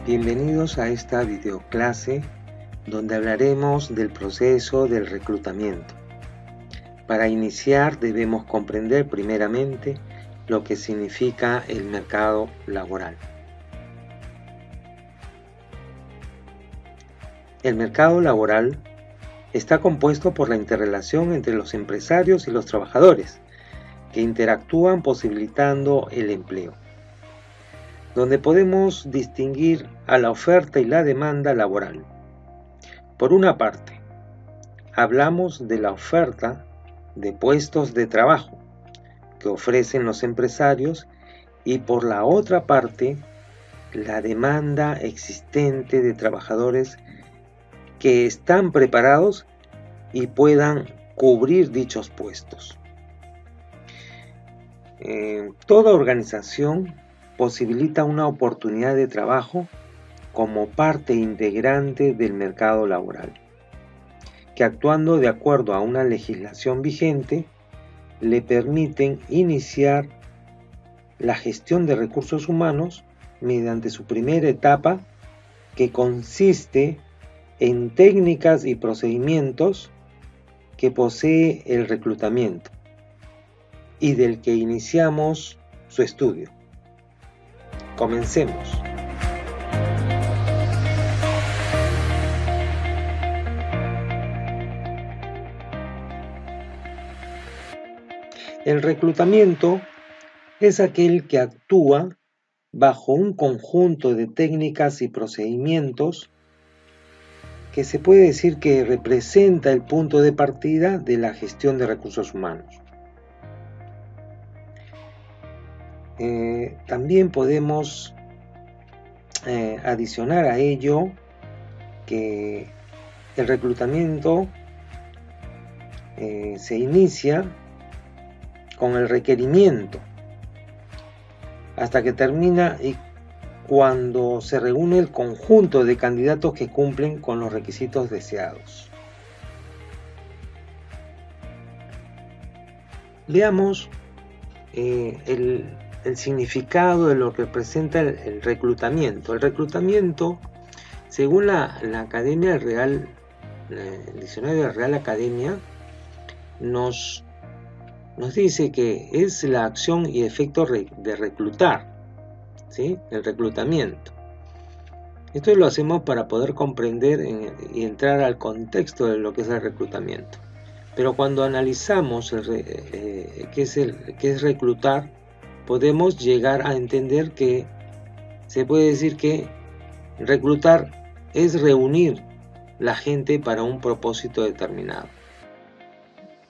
Bienvenidos a esta videoclase donde hablaremos del proceso del reclutamiento. Para iniciar debemos comprender primeramente lo que significa el mercado laboral. El mercado laboral está compuesto por la interrelación entre los empresarios y los trabajadores, que interactúan posibilitando el empleo, donde podemos distinguir a la oferta y la demanda laboral. Por una parte, hablamos de la oferta de puestos de trabajo que ofrecen los empresarios y por la otra parte, la demanda existente de trabajadores que están preparados y puedan cubrir dichos puestos. Toda organización posibilita una oportunidad de trabajo como parte integrante del mercado laboral, que actuando de acuerdo a una legislación vigente, le permiten iniciar la gestión de recursos humanos mediante su primera etapa, que consiste en técnicas y procedimientos que posee el reclutamiento y del que iniciamos su estudio. Comencemos. El reclutamiento es aquel que actúa bajo un conjunto de técnicas y procedimientos que se puede decir que representa el punto de partida de la gestión de recursos humanos. También podemos adicionar a ello que el reclutamiento se inicia con el requerimiento hasta que termina y cuando se reúne el conjunto de candidatos que cumplen con los requisitos deseados. Veamos el significado de lo que representa el reclutamiento. El reclutamiento, según la Academia Real, el diccionario de la Real Academia, nos dice que es la acción y efecto de reclutar, ¿sí? El reclutamiento. Esto lo hacemos para poder comprender y entrar al contexto de lo que es el reclutamiento. Pero cuando analizamos qué es reclutar, podemos llegar a entender que se puede decir que reclutar es reunir la gente para un propósito determinado.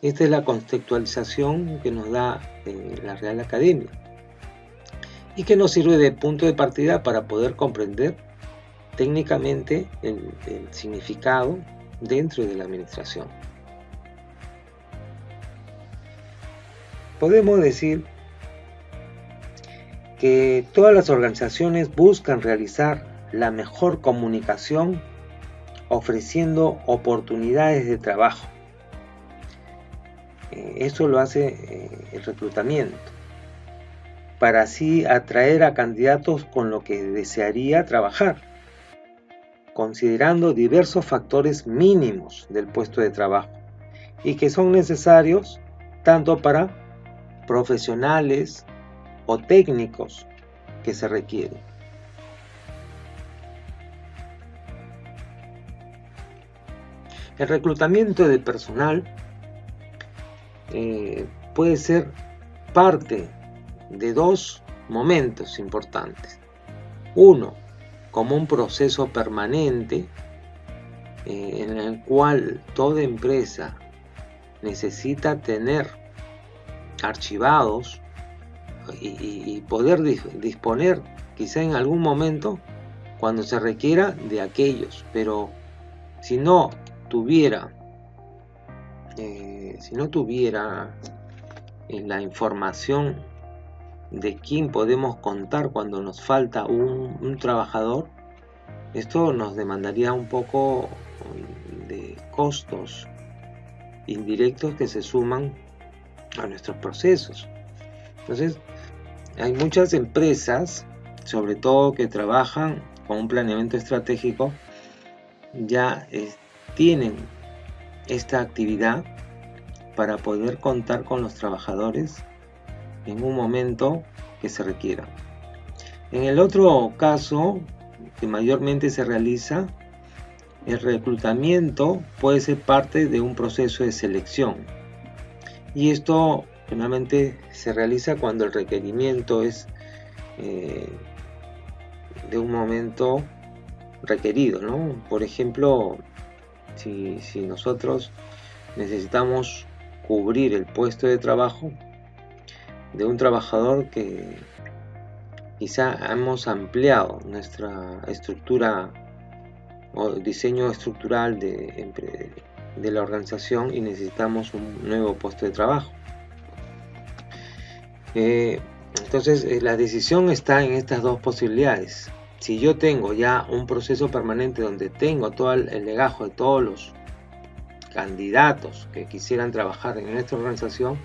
Esta es la contextualización que nos da la Real Academia y que nos sirve de punto de partida para poder comprender técnicamente el significado dentro de la administración. Podemos decir que todas las organizaciones buscan realizar la mejor comunicación ofreciendo oportunidades de trabajo. Eso lo hace el reclutamiento, para así atraer a candidatos con lo que desearía trabajar, considerando diversos factores mínimos del puesto de trabajo y que son necesarios tanto para profesionales o técnicos que se requieren. El reclutamiento de personal puede ser parte de dos momentos importantes. Uno, como un proceso permanente en el cual toda empresa necesita tener archivados y poder disponer quizá en algún momento cuando se requiera de aquellos, pero si no tuviera la información de quién podemos contar cuando nos falta un trabajador, esto nos demandaría un poco de costos indirectos que se suman a nuestros procesos. Entonces, hay muchas empresas, sobre todo que trabajan con un planeamiento estratégico ya tienen esta actividad para poder contar con los trabajadores en un momento que se requiera. En el otro caso, que mayormente se realiza, el reclutamiento puede ser parte de un proceso de selección. Y esto generalmente se realiza cuando el requerimiento es de un momento requerido, ¿no? Por ejemplo, si nosotros necesitamos cubrir el puesto de trabajo de un trabajador que quizá hemos ampliado nuestra estructura o diseño estructural de la organización y necesitamos un nuevo puesto de trabajo. Entonces la decisión está en estas dos posibilidades. Si yo tengo ya un proceso permanente donde tengo todo el legajo de todos los candidatos que quisieran trabajar en nuestra organización,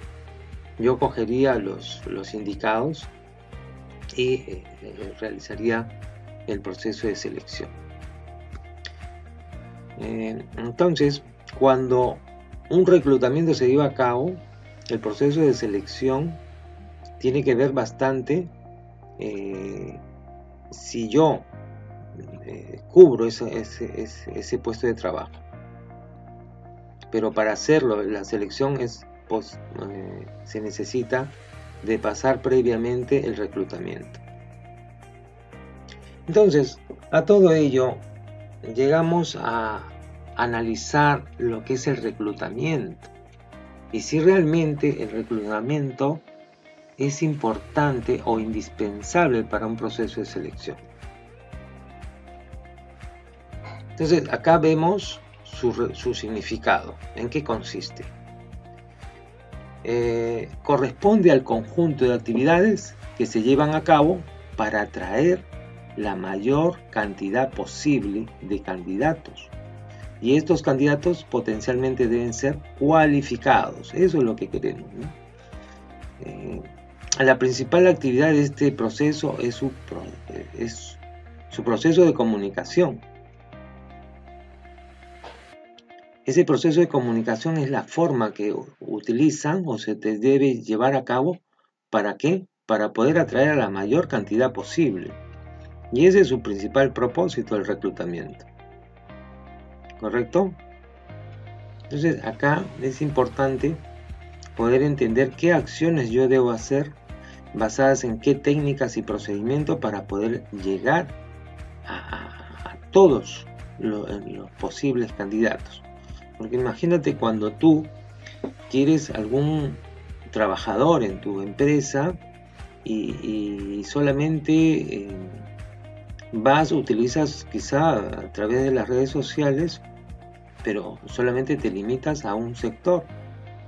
yo cogería los indicados y realizaría el proceso de selección. Entonces, cuando un reclutamiento se lleva a cabo, el proceso de selección tiene que ver bastante si yo cubro ese puesto de trabajo. Pero para hacerlo, la selección se necesita de pasar previamente el reclutamiento. Entonces, a todo ello, llegamos a analizar lo que es el reclutamiento y si realmente el reclutamiento es importante o indispensable para un proceso de selección. Entonces, acá vemos su significado. ¿En qué consiste? Corresponde al conjunto de actividades que se llevan a cabo para atraer la mayor cantidad posible de candidatos. Y estos candidatos potencialmente deben ser cualificados. Eso es lo que queremos, ¿no? La principal actividad de este proceso es su proceso de comunicación. Ese proceso de comunicación es la forma que utilizan o se te debe llevar a cabo. ¿Para qué? Para poder atraer a la mayor cantidad posible. Y ese es su principal propósito del reclutamiento. ¿Correcto? Entonces acá es importante poder entender qué acciones yo debo hacer basadas en qué técnicas y procedimientos para poder llegar a todos los posibles candidatos. Porque imagínate cuando tú quieres algún trabajador en tu empresa y solamente utilizas quizá a través de las redes sociales, pero solamente te limitas a un sector.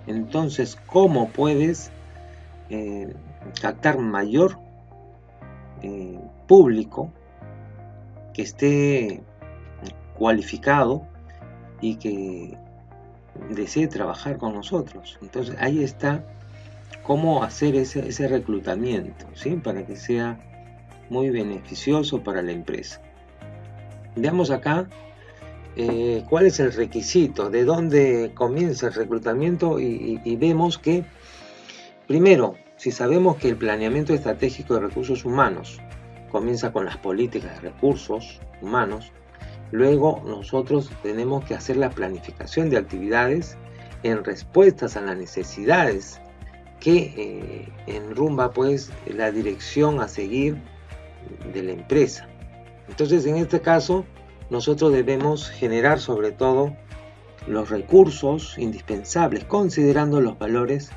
Entonces, ¿cómo puedes captar mayor público que esté cualificado y que desee trabajar con nosotros? Entonces ahí está cómo hacer ese reclutamiento, ¿sí? Para que sea muy beneficioso para la empresa. Veamos acá cuál es el requisito, de dónde comienza el reclutamiento y vemos que primero, si sabemos que el planeamiento estratégico de recursos humanos comienza con las políticas de recursos humanos, luego nosotros tenemos que hacer la planificación de actividades en respuestas a las necesidades que enrumba pues la dirección a seguir de la empresa. Entonces en este caso nosotros debemos generar sobre todo los recursos indispensables considerando los valores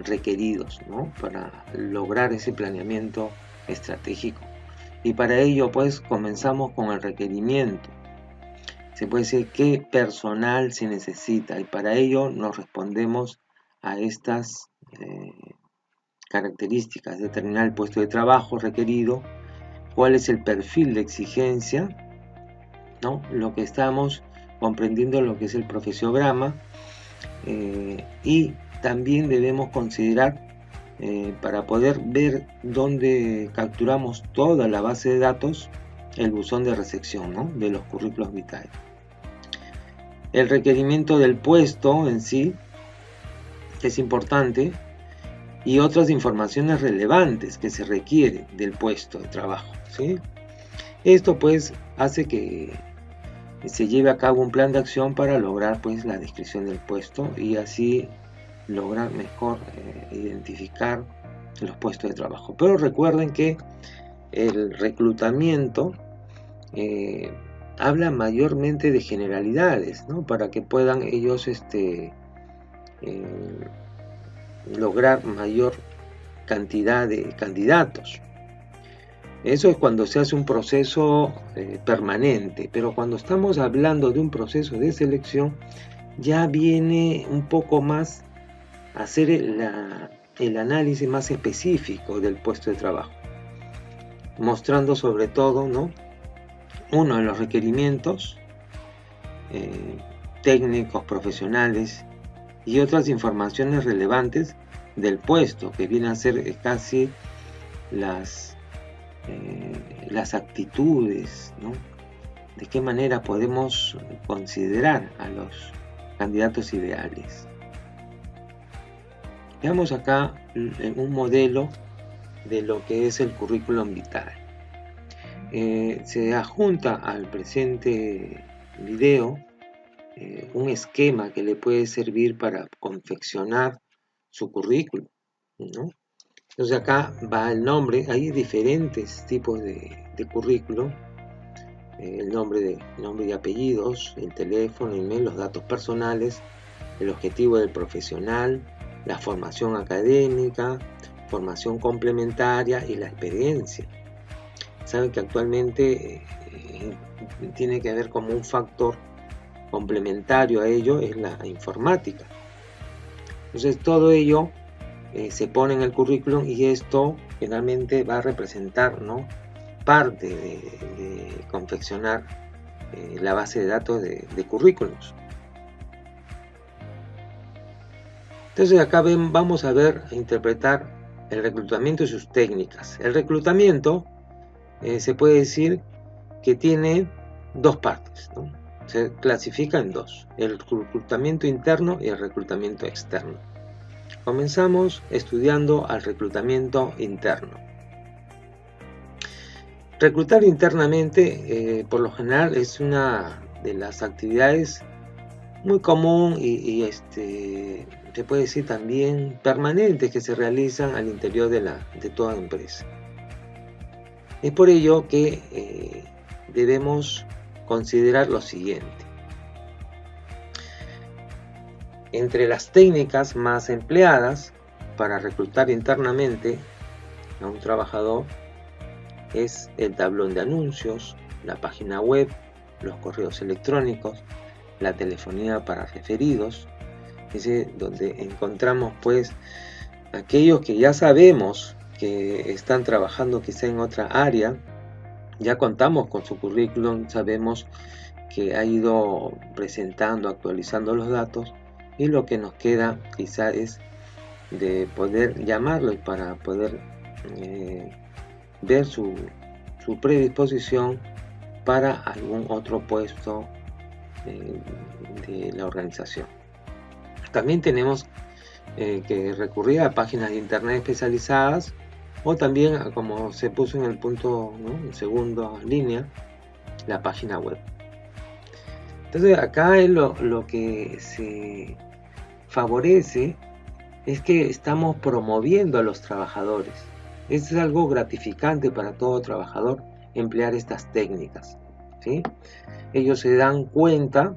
requeridos, ¿no? Para lograr ese planeamiento estratégico. Y para ello pues comenzamos con el requerimiento. Se puede decir qué personal se necesita y para ello nos respondemos a estas características: determinar el puesto de trabajo requerido, cuál es el perfil de exigencia, ¿no? Lo que estamos comprendiendo, lo que es el profesiograma, y también debemos considerar para poder ver dónde capturamos toda la base de datos, el buzón de recepción, ¿no?, de los currículos vitae. El requerimiento del puesto en sí es importante, y otras informaciones relevantes que se requieren del puesto de trabajo, ¿sí? Esto pues hace que se lleve a cabo un plan de acción para lograr pues la descripción del puesto y así lograr mejor identificar los puestos de trabajo. Pero recuerden que el reclutamiento habla mayormente de generalidades, ¿no?, para que puedan ellos lograr mayor cantidad de candidatos. Eso es cuando se hace un proceso permanente, pero cuando estamos hablando de un proceso de selección, ya viene un poco más a hacer el análisis más específico del puesto de trabajo, mostrando sobre todo, ¿no?, uno de los requerimientos técnicos, profesionales y otras informaciones relevantes del puesto, que vienen a ser casi las actitudes, ¿no?, de qué manera podemos considerar a los candidatos ideales. Veamos acá un modelo de lo que es el currículum vitae. Se adjunta al presente video un esquema que le puede servir para confeccionar su currículum, ¿no? Entonces acá va el nombre. Hay diferentes tipos de currículum: el nombre y apellidos, el teléfono, el email, los datos personales, el objetivo del profesional, la formación académica, formación complementaria y la experiencia. Saben que actualmente tiene que haber como un factor complementario a ello, es la informática. Entonces todo ello se pone en el currículum, y esto finalmente va a representar, ¿no?, parte de confeccionar la base de datos de currículums. Entonces acá vamos a interpretar el reclutamiento y sus técnicas. El reclutamiento se puede decir que tiene dos partes, ¿no? Se clasifica en dos: el reclutamiento interno y el reclutamiento externo. Comenzamos estudiando al reclutamiento interno. Reclutar internamente, por lo general, es una de las actividades muy común y se puede decir también permanentes que se realizan al interior de toda empresa. Es por ello que debemos considerar lo siguiente: entre las técnicas más empleadas para reclutar internamente a un trabajador es el tablón de anuncios, la página web, los correos electrónicos, la telefonía para referidos, donde encontramos pues aquellos que ya sabemos que están trabajando quizá en otra área, ya contamos con su currículum, sabemos que ha ido presentando, actualizando los datos, y lo que nos queda quizá es de poder llamarlo para poder ver su predisposición para algún otro puesto de la organización. También tenemos que recurrir a páginas de internet especializadas, o también, como se puso en el punto, ¿no?, en segunda línea, la página web. Entonces acá es lo que se favorece es que estamos promoviendo a los trabajadores. Es algo gratificante para todo trabajador emplear estas técnicas, ¿sí? Ellos se dan cuenta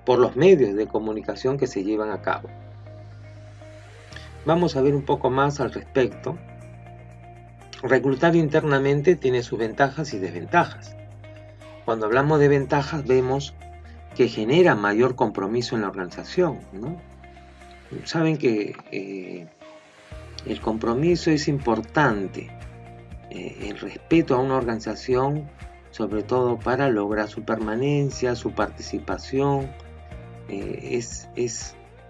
por los medios de comunicación que se llevan a cabo. Vamos a ver un poco más al respecto. Reclutar internamente tiene sus ventajas y desventajas. Cuando hablamos de ventajas, vemos que genera mayor compromiso en la organización, ¿no? Saben que el compromiso es importante, el respeto a una organización, sobre todo para lograr su permanencia, su participación, es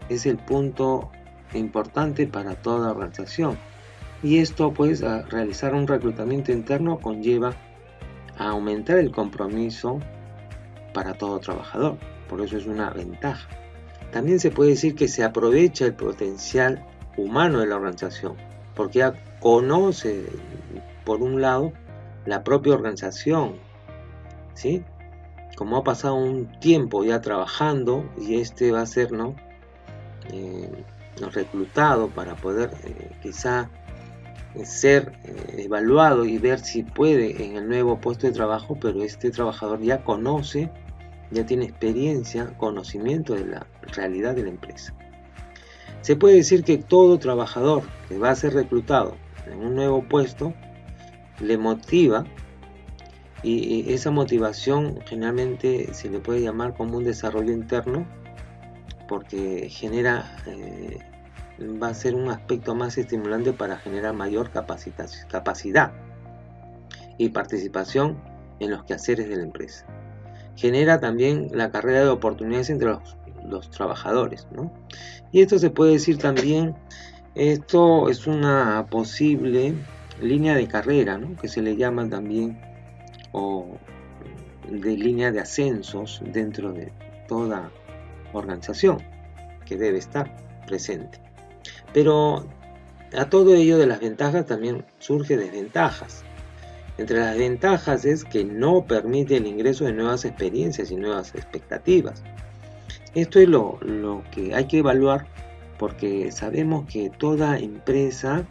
el punto importante para toda organización. Y esto, pues, a realizar un reclutamiento interno conlleva a aumentar el compromiso para todo trabajador. Por eso es una ventaja. También se puede decir que se aprovecha el potencial humano de la organización, porque ya conoce, por un lado, la propia organización, ¿sí? Como ha pasado un tiempo ya trabajando y este va a ser, ¿no? Reclutado para poder quizá ser evaluado y ver si puede en el nuevo puesto de trabajo, pero este trabajador ya conoce, ya tiene experiencia, conocimiento de la realidad de la empresa. Se puede decir que todo trabajador que va a ser reclutado en un nuevo puesto le motiva, y esa motivación generalmente se le puede llamar como un desarrollo interno, porque genera, va a ser un aspecto más estimulante para generar mayor capacidad y participación en los quehaceres de la empresa. Genera también la carrera de oportunidades entre los trabajadores, ¿no? Y esto se puede decir también, esto es una posible línea de carrera, ¿no? Que se le llama también, o de línea de ascensos dentro de toda organización que debe estar presente. Pero a todo ello de las ventajas también surge desventajas. Entre las ventajas es que no permite el ingreso de nuevas experiencias y nuevas expectativas. Esto es lo que hay que evaluar, porque sabemos que toda empresa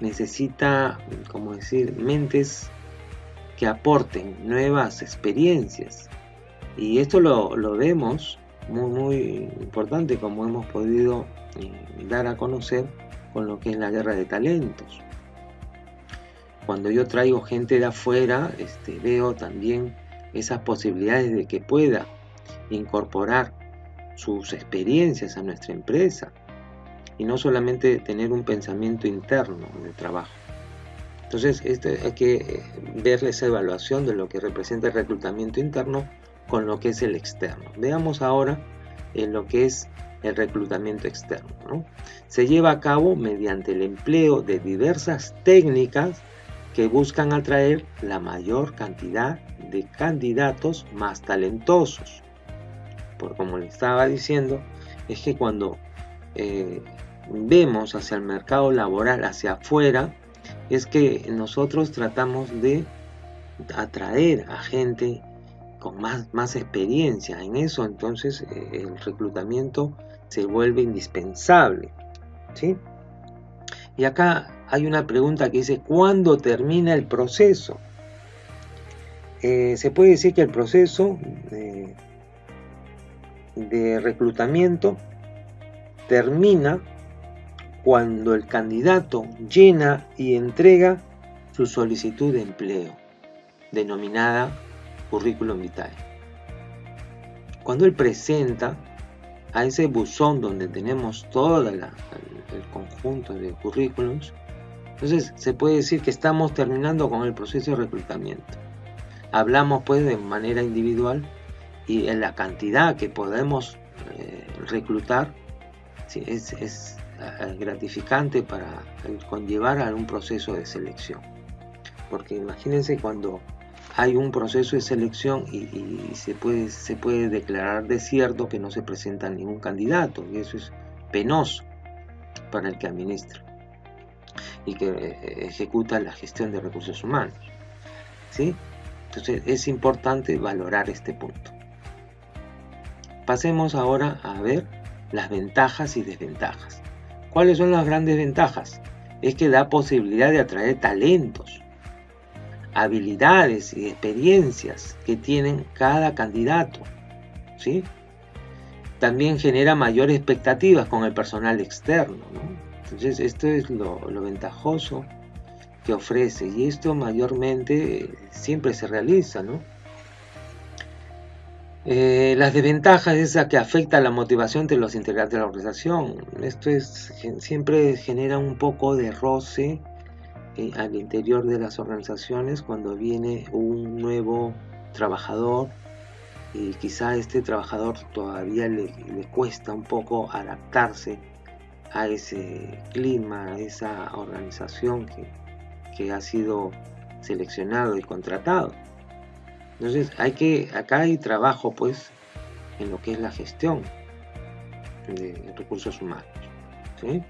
necesita, como decir, mentes que aporten nuevas experiencias. Y esto lo vemos muy importante, como hemos podido dar a conocer con lo que es la guerra de talentos. Cuando yo traigo gente de afuera, veo también esas posibilidades de que pueda incorporar sus experiencias a nuestra empresa y no solamente tener un pensamiento interno de trabajo. Entonces, hay que ver esa evaluación de lo que representa el reclutamiento interno con lo que es el externo. Veamos ahora lo que es el reclutamiento externo, ¿no? Se lleva a cabo mediante el empleo de diversas técnicas que buscan atraer la mayor cantidad de candidatos más talentosos. Por como le estaba diciendo, es que cuando vemos hacia el mercado laboral, hacia afuera, es que nosotros tratamos de atraer a gente con más experiencia en eso. Entonces el reclutamiento se vuelve indispensable, ¿sí? Y acá hay una pregunta que dice: ¿cuándo termina el proceso? Se puede decir que el proceso de reclutamiento termina cuando el candidato llena y entrega su solicitud de empleo, denominada currículum vitae. Cuando él presenta a ese buzón donde tenemos todo el conjunto de currículums, entonces se puede decir que estamos terminando con el proceso de reclutamiento. Hablamos pues de manera individual, y en la cantidad que podemos reclutar, sí, es gratificante para conllevar a un proceso de selección. Porque imagínense cuando hay un proceso de selección y se puede declarar desierto, que no se presenta ningún candidato, y eso es penoso para el que administra y que ejecuta la gestión de recursos humanos, ¿sí? Entonces es importante valorar este punto. Pasemos ahora a ver las ventajas y desventajas. ¿Cuáles son las grandes ventajas? Es que da posibilidad de atraer talentos, habilidades y experiencias que tienen cada candidato, ¿sí? También genera mayores expectativas con el personal externo, ¿no? Entonces esto es lo ventajoso que ofrece, y esto mayormente siempre se realiza, ¿no? Las desventajas es a que afecta la motivación de los integrantes de la organización. Esto siempre genera un poco de roce al interior de las organizaciones cuando viene un nuevo trabajador, y quizá este trabajador todavía le cuesta un poco adaptarse a ese clima, a esa organización que ha sido seleccionado y contratado. Entonces acá hay trabajo pues en lo que es la gestión de recursos humanos, ¿sí?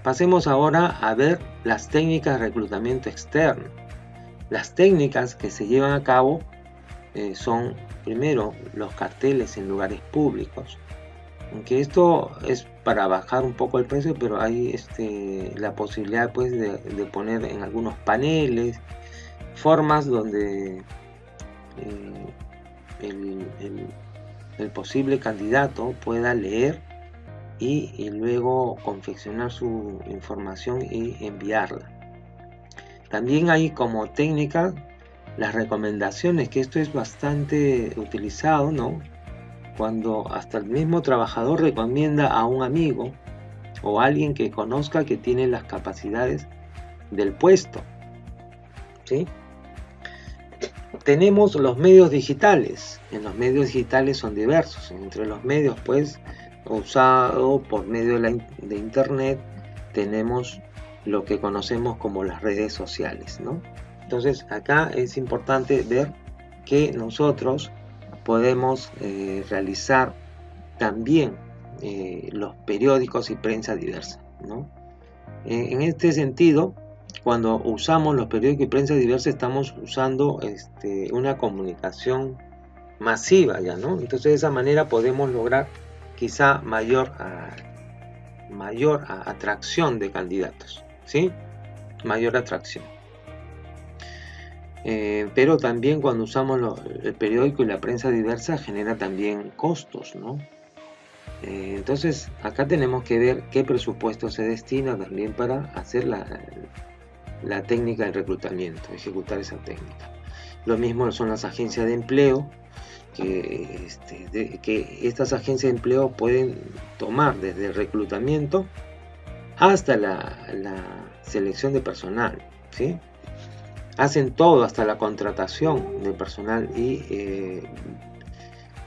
Pasemos ahora a ver las técnicas de reclutamiento externo. Las técnicas que se llevan a cabo son, primero, los carteles en lugares públicos, aunque esto es para bajar un poco el precio, pero hay la posibilidad pues de poner en algunos paneles formas donde el posible candidato pueda leer y luego confeccionar su información y enviarla. También hay como técnica las recomendaciones, que esto es bastante utilizado, ¿no? Cuando hasta el mismo trabajador recomienda a un amigo o a alguien que conozca que tiene las capacidades del puesto, ¿sí? Tenemos los medios digitales. En los medios digitales son diversos. Entre los medios pues usado por medio de internet tenemos lo que conocemos como las redes sociales, ¿no? Entonces acá es importante ver que nosotros podemos realizar también los periódicos y prensa diversa, ¿no? En este sentido, cuando usamos los periódicos y prensa diversa, estamos usando una comunicación masiva ya, ¿no? Entonces de esa manera podemos lograr quizá mayor atracción de candidatos, ¿sí? Mayor atracción. Pero también cuando usamos el periódico y la prensa diversa genera también costos, ¿no? Entonces acá tenemos que ver qué presupuesto se destina también para hacer la técnica de reclutamiento, ejecutar esa técnica. Lo mismo son las agencias de empleo, que estas agencias de empleo pueden tomar desde el reclutamiento hasta la selección de personal, ¿sí? Hacen todo, hasta la contratación de personal y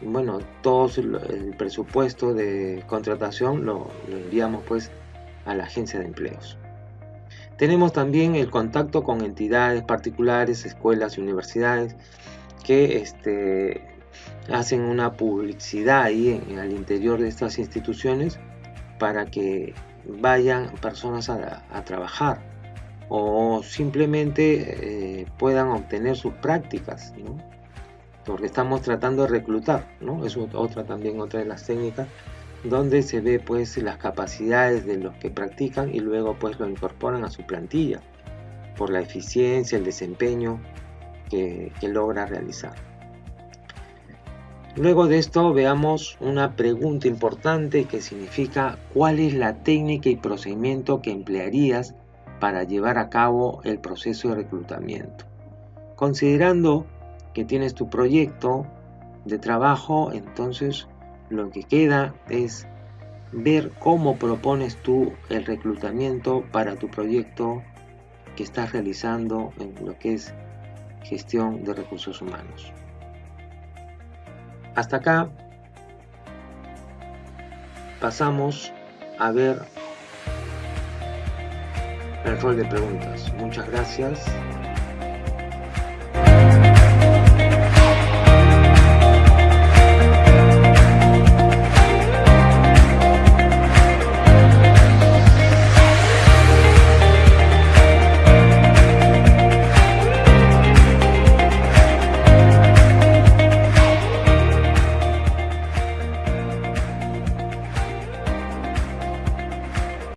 bueno, todo el presupuesto de contratación lo enviamos pues a la agencia de empleos. Tenemos también el contacto con entidades particulares, escuelas y universidades que hacen una publicidad ahí al interior de estas instituciones para que vayan personas a trabajar o simplemente puedan obtener sus prácticas, ¿no? Porque estamos tratando de reclutar, ¿no? Es otra de las técnicas donde se ve pues las capacidades de los que practican y luego pues lo incorporan a su plantilla por la eficiencia, el desempeño que logra realizar. Luego de esto veamos una pregunta importante que significa ¿cuál es la técnica y procedimiento que emplearías para llevar a cabo el proceso de reclutamiento? Considerando que tienes tu proyecto de trabajo, entonces lo que queda es ver cómo propones tú el reclutamiento para tu proyecto que estás realizando en lo que es gestión de recursos humanos. Hasta acá pasamos a ver el rol de preguntas. Muchas gracias.